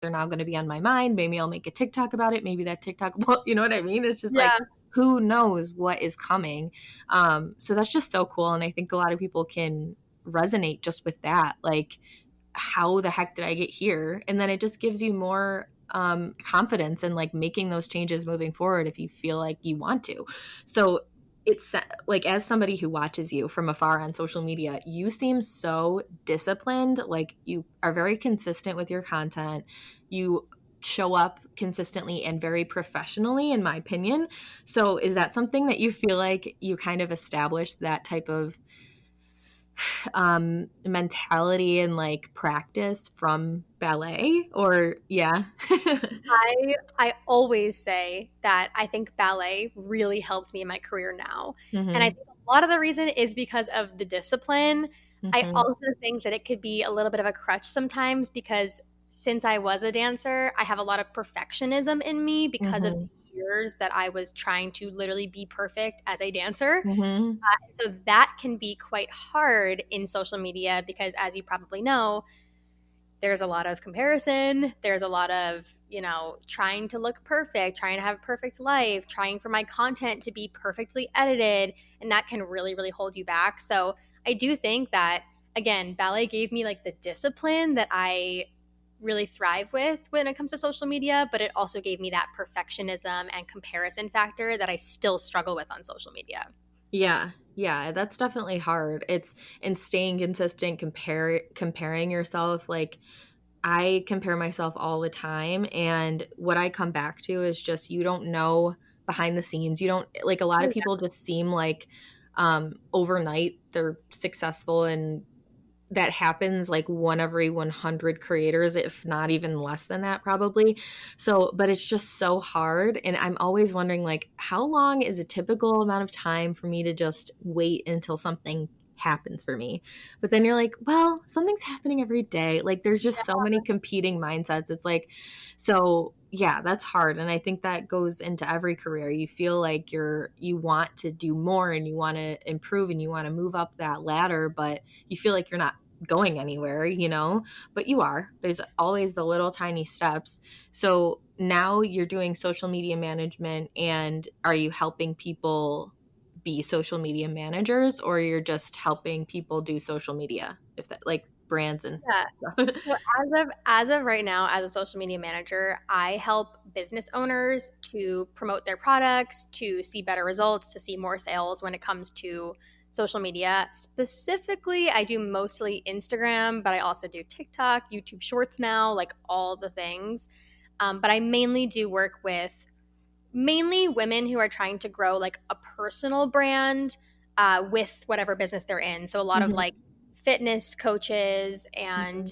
they're now going to be on my mind. Maybe I'll make a TikTok about it. Maybe that TikTok, you know what I mean? It's just like, Yeah. who knows what is coming. So that's just so cool. And I think a lot of people can resonate just with that. Like, how the heck did I get here? And then it just gives you more confidence in like making those changes moving forward if you feel like you want to. So it's like, as somebody who watches you from afar on social media, you seem so disciplined. Like, you are very consistent with your content. You show up consistently and very professionally, in my opinion. So is that something that you feel like you kind of established that type of mentality and like practice from ballet? Or yeah. I always say that I think ballet really helped me in my career now. And I Hmm. think a lot of the reason is because of the discipline. I Hmm. also think that it could be a little bit of a crutch sometimes because since I was a dancer, I have a lot of perfectionism in me because of Hmm. the years that I was trying to literally be perfect as a dancer. Hmm. And so that can be quite hard in social media because, as you probably know, there's a lot of comparison. There's a lot of, trying to look perfect, trying to have a perfect life, trying for my content to be perfectly edited. And that can really, really hold you back. So I do think that, again, ballet gave me like the discipline that I really thrive with when it comes to social media, but it also gave me that perfectionism and comparison factor that I still struggle with on social media. Yeah. Yeah, that's definitely hard. It's in staying consistent, comparing yourself. Like, I compare myself all the time, and what I come back to is just, you don't know behind the scenes. You don't, like, a lot of Oh, people just seem like overnight they're successful, and that happens like one every 100 creators, if not even less than that, probably. So, but it's just so hard. And I'm always wondering, like, how long is a typical amount of time for me to just wait until something happens for me? But then you're like, well, something's happening every day. Like, there's just so many competing mindsets. It's like, so yeah, that's hard. And I think that goes into every career. You feel like you want to do more, and you want to improve, and you want to move up that ladder, but you feel like you're not going anywhere, but you are. There's always the little tiny steps. So now you're doing social media management, and are you helping people be social media managers, or you're just helping people do social media, if that, like, brands and yeah. stuff? So as of right now, as a social media manager, I help business owners to promote their products, to see better results, to see more sales when it comes to social media. Specifically, I do mostly Instagram, but I also do TikTok, YouTube Shorts now, like all the things. But I mainly do work with mainly women who are trying to grow like a personal brand with whatever business they're in. So a lot of Hmm. like fitness coaches and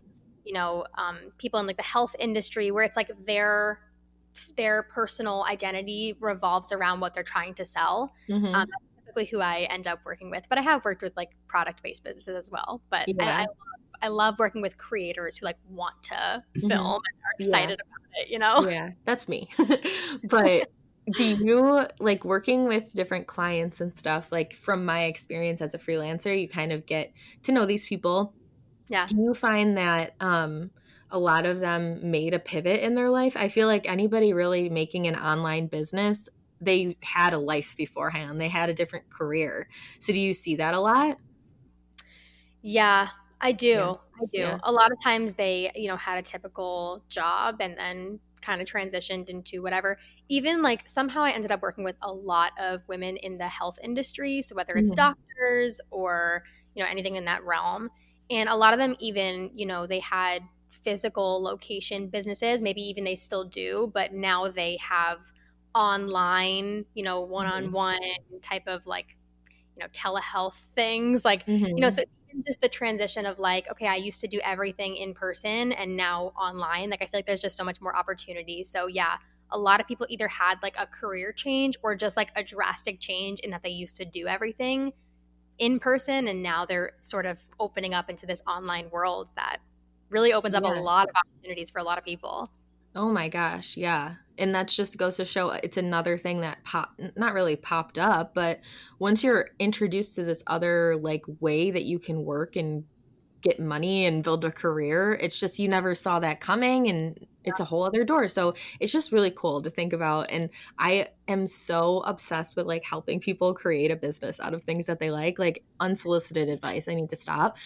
Hmm. people in like the health industry where it's like their personal identity revolves around what they're trying to sell. Hmm. That's typically who I end up working with. But I have worked with like product based businesses as well. But Yeah. I love working with creators who like want to Hmm. film and are Yeah. excited about it. Yeah, that's me. But do you like working with different clients and stuff? Like, from my experience as a freelancer, you kind of get to know these people. Yeah. Do you find that a lot of them made a pivot in their life? I feel like anybody really making an online business, they had a life beforehand. They had a different career. So do you see that a lot? Yeah, I Yeah. do. I do. Yeah. A lot of times they, had a typical job and then kind of transitioned into whatever. Even like somehow I ended up working with a lot of women in the health industry. So whether it's Mhm. doctors or, anything in that realm. And a lot of them even, they had physical location businesses, maybe even they still do, but now they have online, Mhm. one-on-one type of like telehealth things like Mhm. so even just the transition of like okay I used to do everything in person and now online like I feel like there's just so much more opportunity so yeah a lot of people either had like a career change or just like a drastic change in that they used to do everything in person and now they're sort of opening up into this online world that really opens up a Yeah. lot of opportunities for a lot of people. Oh my gosh, yeah. And that's just goes to show it's another thing that not really popped up, but once you're introduced to this other like way that you can work and get money and build a career, it's just, you never saw that coming, and it's a whole other door. So it's just really cool to think about. And I am so obsessed with like helping people create a business out of things that they like unsolicited advice. I need to stop.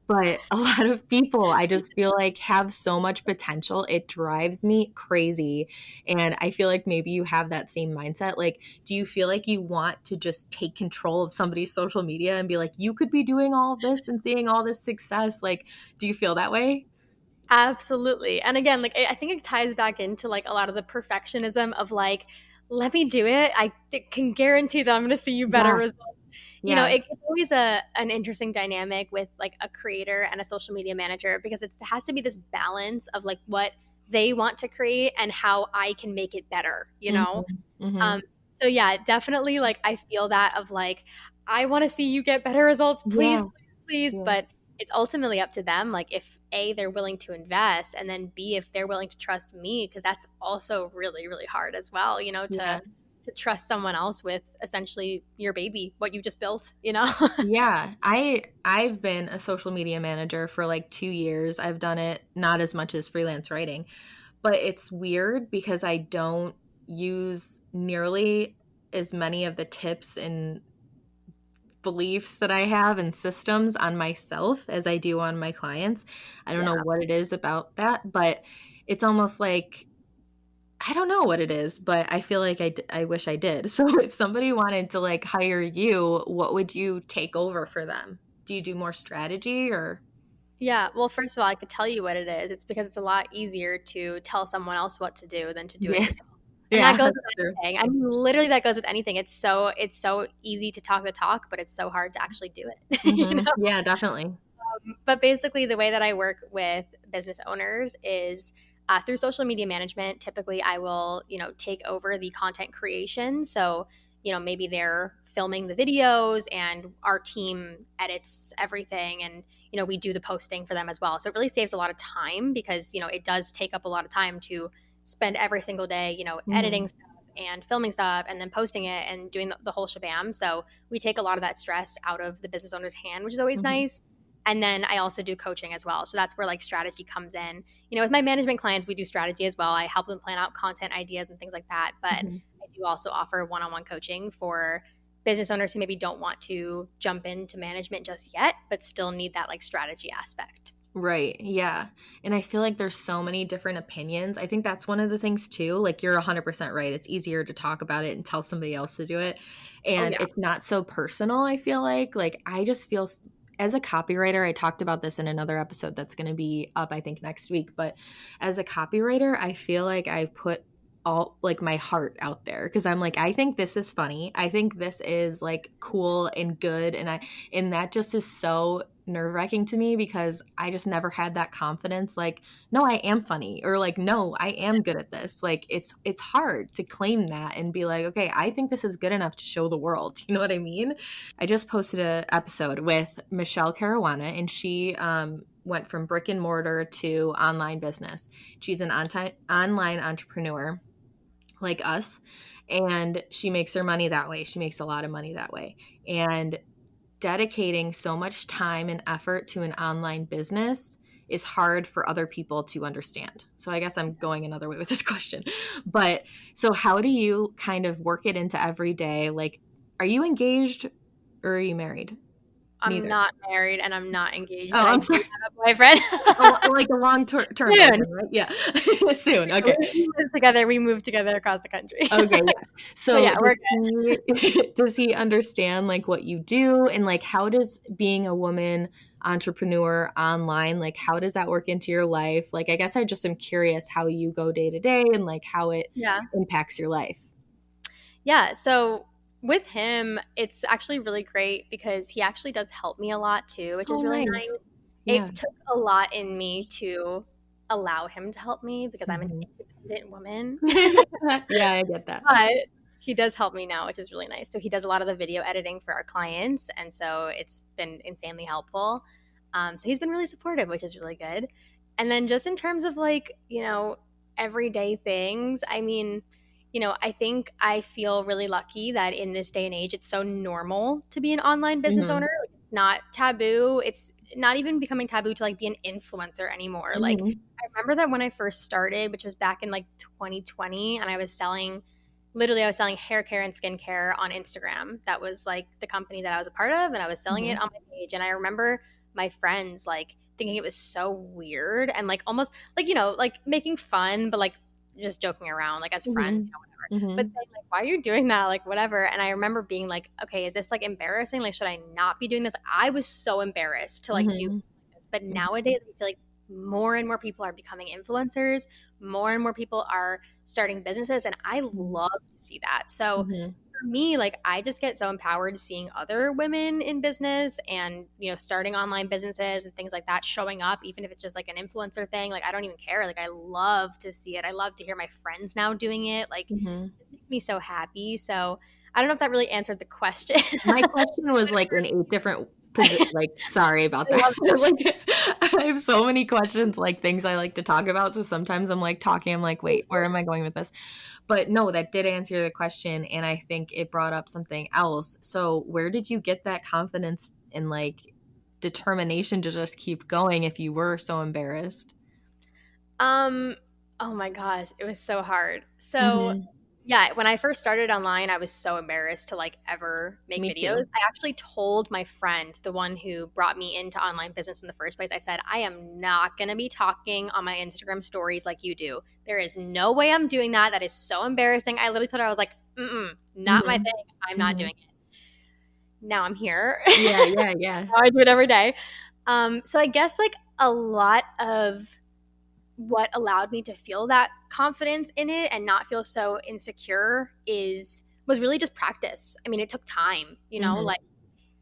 But a lot of people I just feel like have so much potential. It drives me crazy. And I feel like maybe you have that same mindset. Like, do you feel like you want to just take control of somebody's social media and be like, you could be doing all of this and seeing all this success? Like, do you feel that way? Absolutely. And again, like I think it ties back into like a lot of the perfectionism of like, let me do it. Can guarantee that I'm going to see you better Yes. results. Yeah. It's always an interesting dynamic with like a creator and a social media manager because it has to be this balance of like what they want to create and how I can make it better, you know? Mhm. Mhm. Um, so yeah, definitely like I feel that of like, I want to see you get better results, Yeah. please, please, please. Yeah. But it's ultimately up to them. Like if A, they're willing to invest, and then B, if they're willing to trust me, because that's also really, really hard as well, Yeah. to trust someone else with essentially your baby, what you just built, you know? Yeah. I've been a social media manager for like 2 years. I've done it not as much as freelance writing, but it's weird because I don't use nearly as many of the tips and beliefs that I have and systems on myself as I do on my clients. I don't know Yeah. what it is about that, but it's almost like I don't know what it is, but I feel like I wish I did. So if somebody wanted to like hire you, what would you take over for them? Do you do more strategy or Yeah. Well, first of all, I could tell you what it is. It's because it's a lot easier to tell someone else what to do than to do it yeah, yourself. And that yeah, goes that's with true. anything. I mean, literally that goes with anything. It's so easy to talk the talk, but it's so hard to actually do it. Yeah, definitely. But basically, the way that I work with business owners is through social media management. Typically, I will, take over the content creation. So, maybe they're filming the videos and our team edits everything and, we do the posting for them as well. So it really saves a lot of time because, it does take up a lot of time to spend every single day, editing Mhm. stuff and filming stuff and then posting it and doing the whole shabam. So we take a lot of that stress out of the business owner's hand, which is always Mhm. nice. And then I also do coaching as well. So that's where like strategy comes in. With my management clients, we do strategy as well. I help them plan out content ideas and things like that. But Mhm. I do also offer one on one coaching for business owners who maybe don't want to jump into management just yet, but still need that like strategy aspect. Right. Yeah. And I feel like there's so many different opinions. I think that's one of the things too. Like you're 100% right. It's easier to talk about it and tell somebody else to do it. Oh, And yeah. it's not so personal, I feel like I just feel as a copywriter, I talked about this in another episode that's going to be up I think next week, but as a copywriter, I feel like I put all like my heart out there because I'm like I think this is funny. I think this is like cool and good and that just is so nerve-wracking to me because I just never had that confidence like no I am funny or like no I am good at this. Like it's hard to claim that and be like okay I think this is good enough to show the world. You know what I mean? I just posted an episode with Michelle Caruana and she went from brick and mortar to online business. She's an online entrepreneur like us and she makes her money that way. She makes a lot of money that way. And dedicating so much time and effort to an online business is hard for other people to understand. So I guess I'm going another way with this question. But so how do you kind of work it into every day? Like are you engaged or are you married? I'm Neither. not married and I'm not engaged, Oh, but I I'm do sorry. have a boyfriend. Like a long term Soon. boyfriend, right? Yeah. Soon. Yeah, Okay. we live together. We moved together across the country. Okay, yes. So So yeah, does we're does he understand like what you do and like how does being a woman entrepreneur online like how does that work into your life? Like I guess I just am curious how you go day to day and like how it yeah. impacts your life. Yeah, so with him, it's actually really great because he actually does help me a lot too, which Oh, is really nice. nice. Yeah. It took a lot in me to allow him to help me because I'm an Mhm. independent woman. Yeah, I get that. But he does help me now, which is really nice. So he does a lot of the video editing for our clients, and so it's been insanely helpful. So he's been really supportive, which is really good. And then just in terms of like, everyday things, I mean, I think I feel really lucky that in this day and age, it's so normal to be an online business owner. Mhm. Like, it's not taboo. It's not even becoming taboo to like be an influencer anymore. Like Mhm. I remember that when I first started, which was back in like 2020, and I was selling hair care and skincare on Instagram. That was like the company that I was a part of, and I was selling it Mhm. on my page. And I remember my friends like thinking it was so weird and like almost like, like making fun, but like just joking around, like as friends, Mhm. whatever. But Mhm. saying like, why are you doing that? Like, whatever. And I remember being like, okay, is this like embarrassing? Like, should I not be doing this? I was so embarrassed to like do Mhm. this. But Mhm. nowadays, I feel like more and more people are becoming influencers. More and more people are starting businesses. And I Mhm. love to see that. So Mhm. for me, like I just get so empowered seeing other women in business and, starting online businesses and things like that showing up, even if it's just like an influencer thing. Like I don't even care. Like I love to see it. I love to hear my friends now doing it. Like Mhm. it makes me so happy. So I don't know if that really answered the question. My question was like in 8 different like, sorry about I that. love it. Like, I have so many questions, like things I like to talk about, so sometimes I'm like talking, I'm like, "Wait, where am I going with this?" But no, that did answer the question, and I think it brought up something else. So, where did you get that confidence and, like, determination to just keep going if you were so embarrassed? Um, oh my gosh, it was so hard. So Mhm. yeah, when I first started online, I was so embarrassed to like ever make Me videos. too. I actually told my friend, the one who brought me into online business in the first place, I said, I am not going to be talking on my Instagram stories like you do. There is no way I'm doing that. That is so embarrassing. I literally told her, I was like, not my Mhm. thing. I'm not doing Mhm. it. Now I'm here. Yeah, yeah, yeah. Now I do it every day. So I guess like a lot of what allowed me to feel that confidence in it and not feel so insecure is was really just practice. I mean, it took time, Mhm. like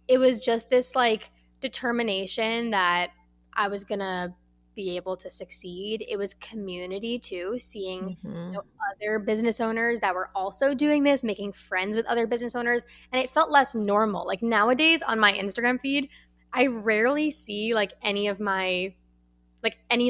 it was just this like determination that I was going to be able to succeed. It was community too, seeing Mhm. other business owners that were also doing this, making friends with other business owners, and it felt less normal. Like nowadays on my Instagram feed, I rarely see like any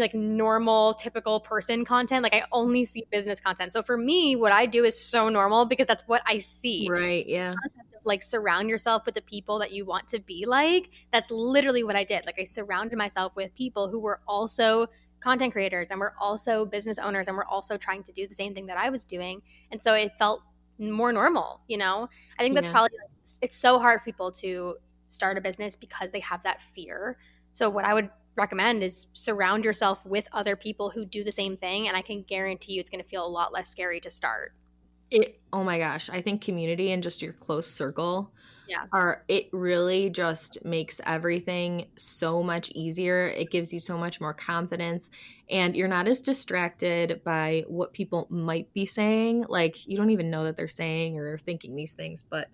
like normal typical person content. Like I only see business content. So for me, what I do is so normal because that's what I see. Right, yeah. Concept of like surround yourself with the people that you want to be like, that's literally what I did. Like I surrounded myself with people who were also content creators and were also business owners and were also trying to do the same thing that I was doing, and so it felt more normal. I think that's Yeah. probably like, it's so hard for people to start a business because they have that fear. So what I would recommend is surround yourself with other people who do the same thing, and I can guarantee you it's going to feel a lot less scary to start. Oh my gosh, I think community and just your close circle Yeah. it really just makes everything so much easier. It gives you so much more confidence, and you're not as distracted by what people might be saying. Like, you don't even know that they're saying or thinking these things, but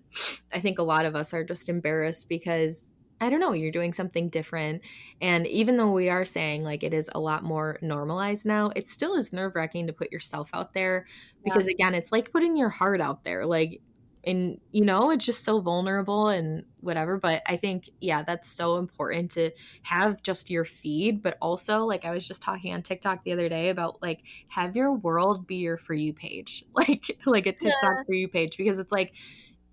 I think a lot of us are just embarrassed because I don't know, you're doing something different. And even though we are saying like it is a lot more normalized now, it still is nerve-wracking to put yourself out there Yeah. because again, it's like putting your heart out there. Like, and it's just so vulnerable and whatever. But I think, yeah, that's so important to have just your feed, but also like I was just talking on TikTok the other day about like have your world be your for you page, like a TikTok Yeah. for you page, because it's like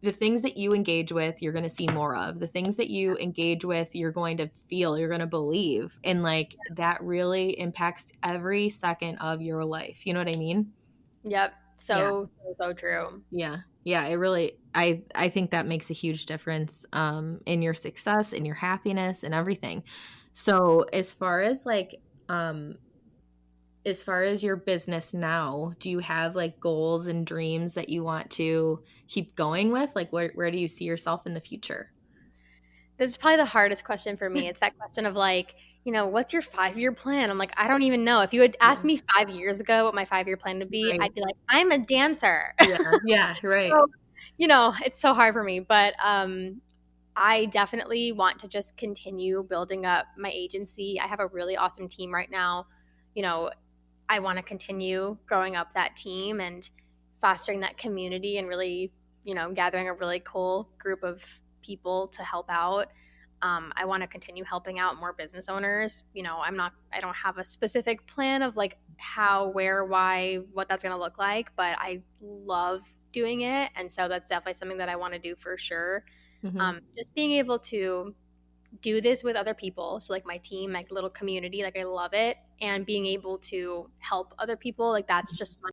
the things that you engage with, you're going to see more of. The things that you engage with, you're going to feel, you're going to believe. And like that really impacts every second of your life. You know what I mean? Yep. Yeah. So true. Yeah. Yeah, it really I think that makes a huge difference in your success, in your happiness and everything. So, um as far as your business now, do you have like goals and dreams that you want to keep going with? Like where do you see yourself in the future? This is probably the hardest question for me. It's that question of like, what's your 5-year plan? I'm like, I don't even know. If you had asked Yeah. me 5 years ago what my 5-year plan would be, Right. I'd be like, I'm a dancer. Yeah. Yeah, right. So, it's so hard for me. But I definitely want to just continue building up my agency. I have a really awesome team right now. You know, I want to continue growing up that team and fostering that community and really, gathering a really cool group of people to help out. I want to continue helping out more business owners. I don't have a specific plan of like how, where, why, what that's going to look like, but I love doing it. And so that's definitely something that I want to do for sure. Mhm. Just being able to do this with other people. So like my team, my little community, like I love it. And being able to help other people, like that's just my